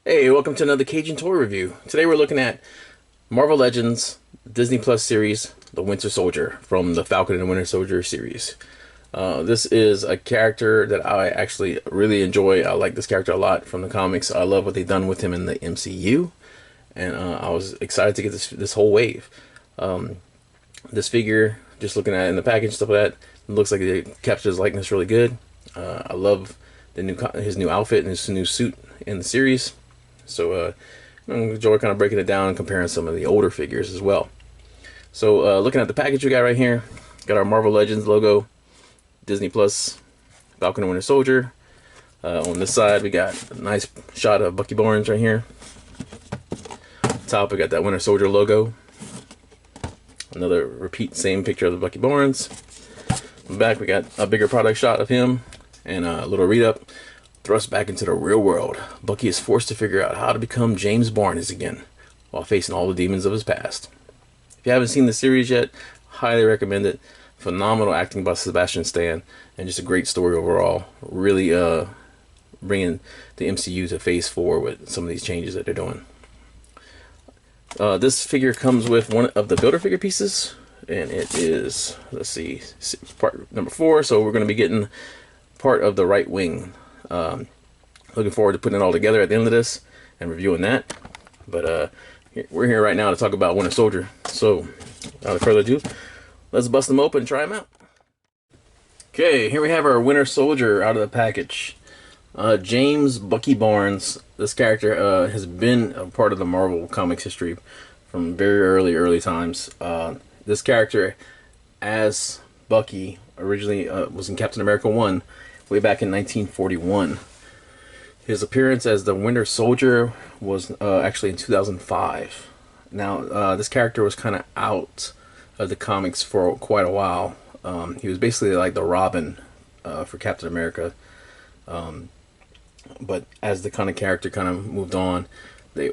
Hey, welcome to another Cajun Toy Review. Today we're looking at Marvel Legends Disney Plus series, The Winter Soldier from the Falcon and the Winter Soldier series. This is a character that I actually really enjoy. I like this character a lot from the comics. I love what they've done with him in the MCU, and I was excited to get this whole wave. This figure, just looking at it in the package, stuff like that, it looks like it captures his likeness really good. I love his new outfit and his new suit in the series. So I enjoy kind of breaking it down and comparing some of the older figures as well. So looking at the package we got right here, got our Marvel Legends logo, Disney Plus, Falcon and Winter Soldier. On this side we got a nice shot of Bucky Barnes right here. Top we got that Winter Soldier logo. Another repeat same picture of the Bucky Barnes. On the back we got a bigger product shot of him and a little read up. Thrust back into the real world, Bucky is forced to figure out how to become James Barnes again, while facing all the demons of his past. If you haven't seen the series yet, highly recommend it. Phenomenal acting by Sebastian Stan, and just a great story overall. Really bringing the MCU to phase 4 with some of these changes that they're doing. This figure comes with one of the Builder figure pieces, and it is, let's see, part number 4, so we're going to be getting part of the right wing. Looking forward to putting it all together at the end of this and reviewing that. But we're here right now to talk about Winter Soldier. So, without further ado, let's bust them open and try them out. Okay, here we have our Winter Soldier out of the package. James Bucky Barnes. This character has been a part of the Marvel Comics history from very early times. This character, as Bucky, originally was in Captain America 1, way back in 1941. His appearance as the Winter Soldier was actually in 2005. Now, this character was kind of out of the comics for quite a while. He was basically like the Robin for Captain America. But as the kind of character kind of moved on,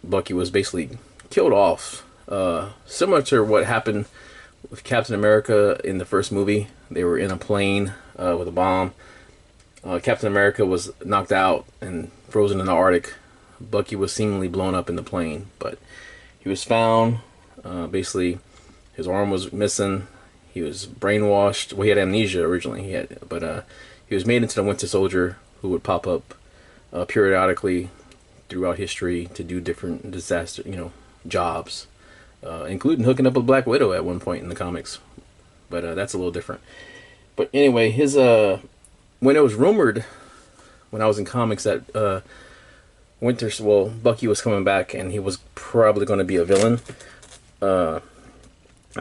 Bucky was basically killed off. Similar to what happened with Captain America in the first movie. They were in a plane with a bomb. Captain America was knocked out and frozen in the Arctic. Bucky was seemingly blown up in the plane, but he was found. Basically, his arm was missing. He was brainwashed. Well, he had amnesia originally. But he was made into the Winter Soldier, who would pop up periodically throughout history to do different jobs, including hooking up with Black Widow at one point in the comics. But that's a little different. But anyway, his when it was rumored when I was in comics that Bucky was coming back and he was probably going to be a villain.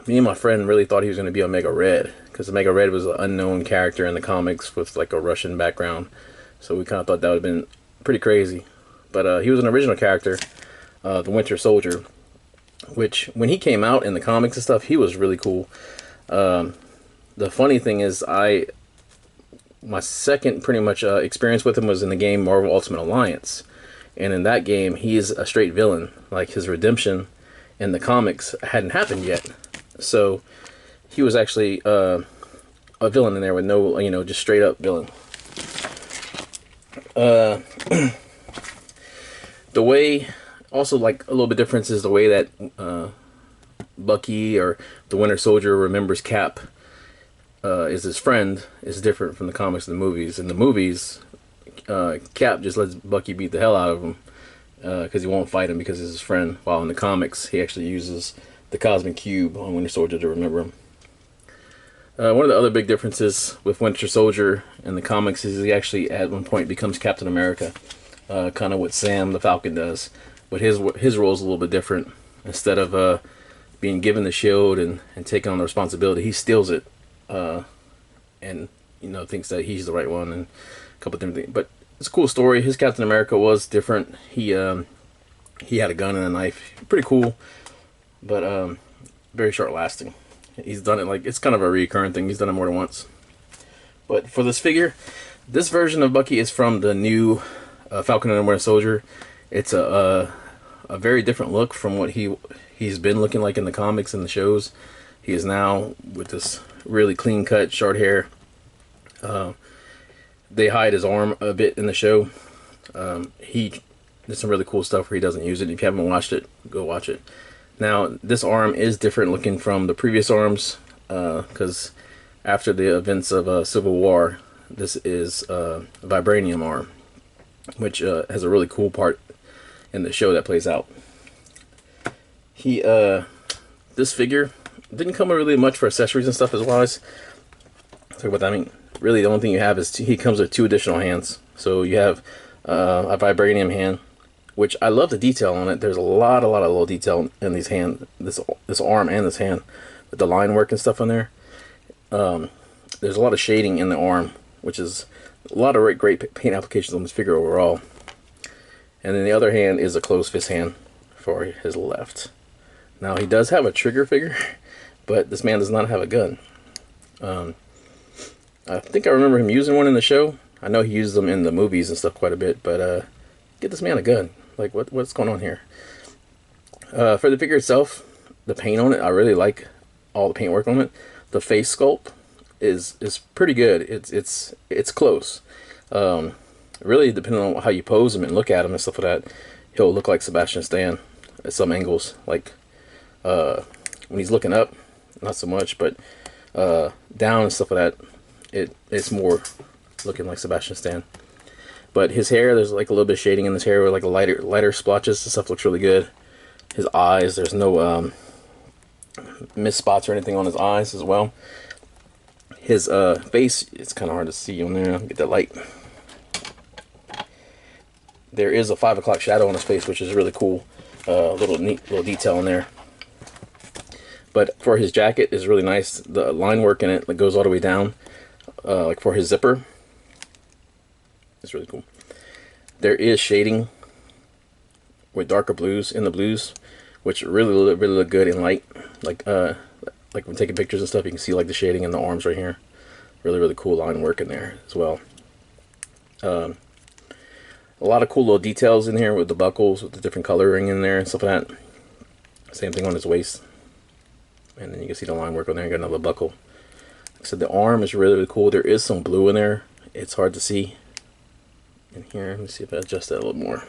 Me and my friend really thought he was going to be Omega Red, because Omega Red was an unknown character in the comics with like a Russian background. So we kind of thought that would have been pretty crazy. But he was an original character, the Winter Soldier, which when he came out in the comics and stuff, he was really cool. The funny thing is, my second pretty much experience with him was in the game Marvel Ultimate Alliance, and in that game he is a straight villain. Like, his redemption in the comics hadn't happened yet, so he was actually a villain in there with no, just straight up villain. The way, also, like, a little bit difference is the way that Bucky, or the Winter Soldier, remembers Cap is his friend, is different from the comics and the movies. In the movies, Cap just lets Bucky beat the hell out of him because he won't fight him because he's his friend. While in the comics, he actually uses the Cosmic Cube on Winter Soldier to remember him. One of the other big differences with Winter Soldier in the comics is he actually at one point becomes Captain America, kind of what Sam the Falcon does. But his role is a little bit different. Instead of being given the shield and taking on the responsibility, he steals it. And thinks that he's the right one, and a couple different things. But it's a cool story. His Captain America was different. He had a gun and a knife. Pretty cool, but very short lasting. He's done it, like, it's kind of a recurring thing. He's done it more than once. But for this figure, this version of Bucky is from the new Falcon and Winter Soldier. It's a very different look from what he's been looking like in the comics and the shows. He is now with this really clean cut, short hair. They hide his arm a bit in the show. He There's some really cool stuff where he doesn't use it. If you haven't watched it, go watch it. Now, this arm is different looking from the previous arms, because after the events of Civil War, this is a vibranium arm, which has a really cool part in the show that plays out. This figure didn't come with really much for accessories and stuff as wise. Talk about that. I mean, really, the only thing you have is he comes with 2 additional hands. So you have a vibranium hand, which I love the detail on it. There's a lot of little detail in these this arm and this hand, with the line work and stuff on there. There's a lot of shading in the arm, which is a lot of great paint applications on this figure overall. And then the other hand is a closed fist hand for his left. Now, he does have a trigger figure, but this man does not have a gun. I think I remember him using one in the show. I know he used them in the movies and stuff quite a bit, but get this man a gun. Like, what's going on here? For the figure itself, the paint on it, I really like all the paint work on it. The face sculpt is pretty good. It's close. Really, depending on how you pose him and look at him and stuff like that, he'll look like Sebastian Stan at some angles. Like when he's looking up, not so much, but down and stuff like that, it's more looking like Sebastian Stan. But his hair, there's like a little bit of shading in his hair with like lighter splotches. The stuff looks really good. His eyes, there's no missed spots or anything on his eyes as well. His face, it's kind of hard to see on there. Get that light. There is a 5 o'clock shadow on his face, which is really cool. Neat little detail in there. But for his jacket, is really nice. The line work in it that goes all the way down, like for his zipper. It's really cool. There is shading with darker blues in the blues, which really look good in light. Like when taking pictures and stuff, you can see like the shading in the arms right here. Really cool line work in there as well. A lot of cool little details in here with the buckles, with the different coloring in there and stuff like that. Same thing on his waist. And then you can see the line work on there. You got another buckle. Like I said, the arm is really cool. There is some blue in there. It's hard to see in here. Let me see if I adjust that a little more.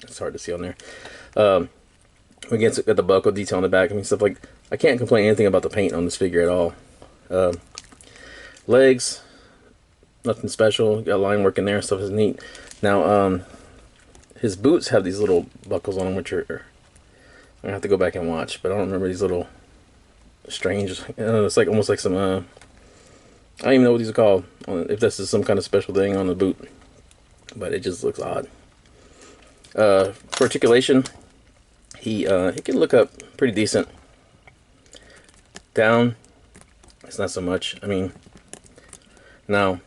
It's hard to see on there. Again, got the buckle detail on the back. I mean, stuff like, I can't complain anything about the paint on this figure at all. Legs, nothing special. Got line work in there. Stuff is neat. Now, his boots have these little buckles on them, which are, I'm gonna have to go back and watch, but I don't remember these little strange. It's like almost like some. I don't even know what these are called. If this is some kind of special thing on the boot, but it just looks odd. For articulation, he can look up pretty decent. Down, it's not so much. I mean, now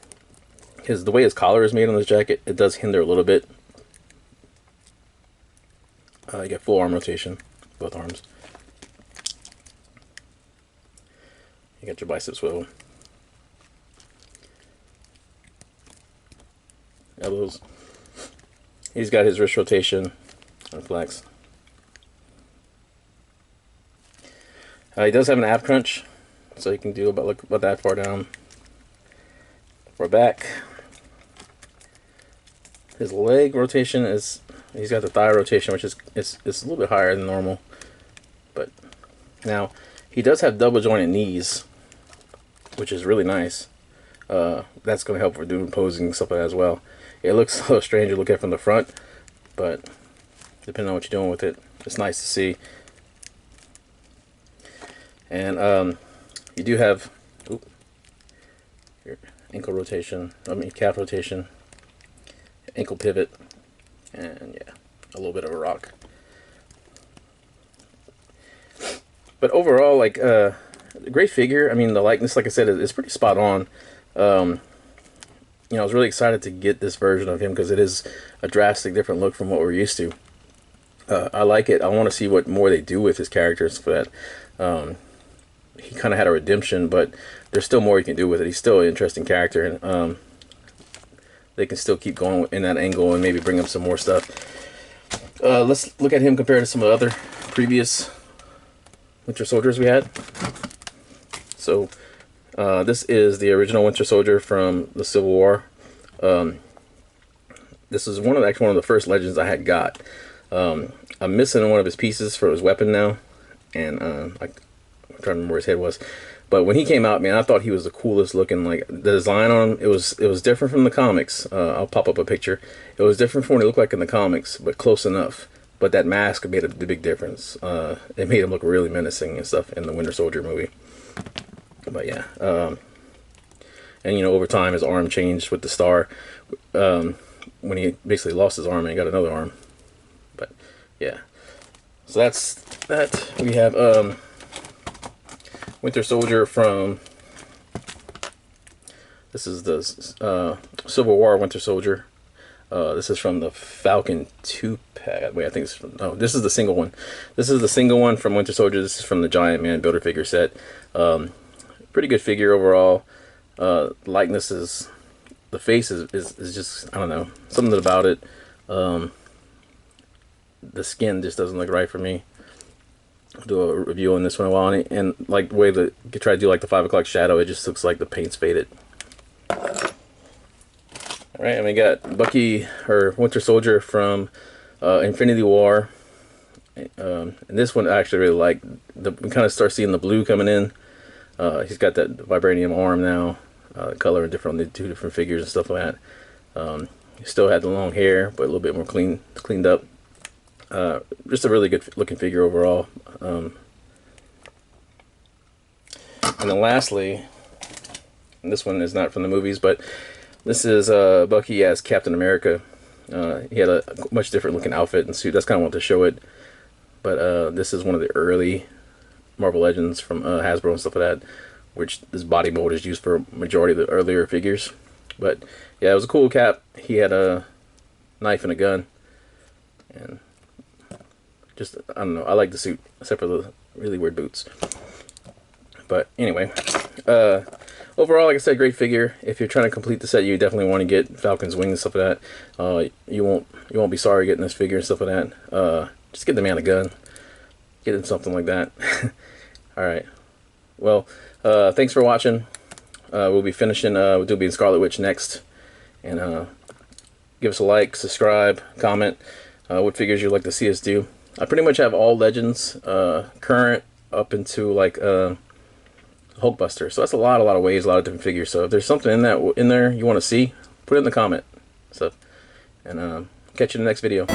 the way his collar is made on this jacket, it does hinder a little bit. You get full arm rotation, both arms. You got your bicep swivel. Elbows. He's got his wrist rotation and flex. He does have an ab crunch, so you can do look about that far down. For back, his leg rotation is, he's got the thigh rotation, which is it's a little bit higher than normal. But now he does have double jointed knees, which is really nice. That's going to help for doing posing and stuff like that as well. It looks a little strange to look at from the front, but depending on what you're doing with it, it's nice to see. And you do have your ankle rotation, calf rotation, ankle pivot, and yeah, a little bit of a rock. But overall, like, great figure. I mean, the likeness, like I said, is pretty spot on. You know, I was really excited to get this version of him because it is a drastic different look from what we're used to. I like it. I want to see what more they do with his characters for that. He kind of had a redemption, but there's still more you can do with it. He's still an interesting character, and they can still keep going in that angle and maybe bring up some more stuff. Let's look at him compared to some of the other previous Winter Soldiers we had. So this is the original Winter Soldier from the Civil War. this is actually one of the first Legends I had got. I'm missing one of his pieces for his weapon now, and I'm trying to remember where his head was. But when he came out, man, I thought he was the coolest looking. Like the design on him, it was different from the comics. I'll pop up a picture. It was different from what he looked like in the comics, but close enough. But that mask made a big difference. It made him look really menacing and stuff in the Winter Soldier movie. But yeah, and you know, over time his arm changed with the star. When he basically lost his arm and he got another arm. But yeah, so that's that. We have Winter Soldier from, this is the Civil War Winter Soldier. This is from the Falcon 2 pack. Wait, I think it's from, no, this is the single one. This is the single one from Winter Soldier. This is from the Giant Man Builder figure set. Pretty good figure overall. Likeness is, the face is just, I don't know, something about it. The skin just doesn't look right for me. I'll do a review on this one in a while, and like the way that you try to do like the 5 o'clock shadow, it just looks like the paint's faded. Alright, and we got Bucky, or Winter Soldier from Infinity War. And this one I actually really like. We kind of start seeing the blue coming in. He's got that vibranium arm now. Color and different on the two different figures and stuff like that. He still had the long hair, but a little bit more cleaned up. Just a really good looking figure overall. And then lastly, and this one is not from the movies, but this is Bucky as Captain America. He had a much different looking outfit and suit. That's kind of what to show it. But this is one of the early Marvel Legends from Hasbro and stuff like that, which this body mold is used for a majority of the earlier figures. But yeah, it was a cool cap. He had a knife and a gun, and just, I don't know, I like the suit except for the really weird boots. But anyway, overall, like I said, great figure. If you're trying to complete the set, you definitely want to get Falcon's wings and stuff like that. You won't be sorry getting this figure and stuff like that. Just get the man a gun, get him something like that. All right. Well, thanks for watching. We'll be finishing with Doobie and Scarlet Witch next, and give us a like, subscribe, comment what figures you'd like to see us do. I pretty much have all Legends current up into like Hulkbuster, so that's a lot of waves, a lot of different figures. So if there's something in there you want to see, put it in the comment. So, and catch you in the next video.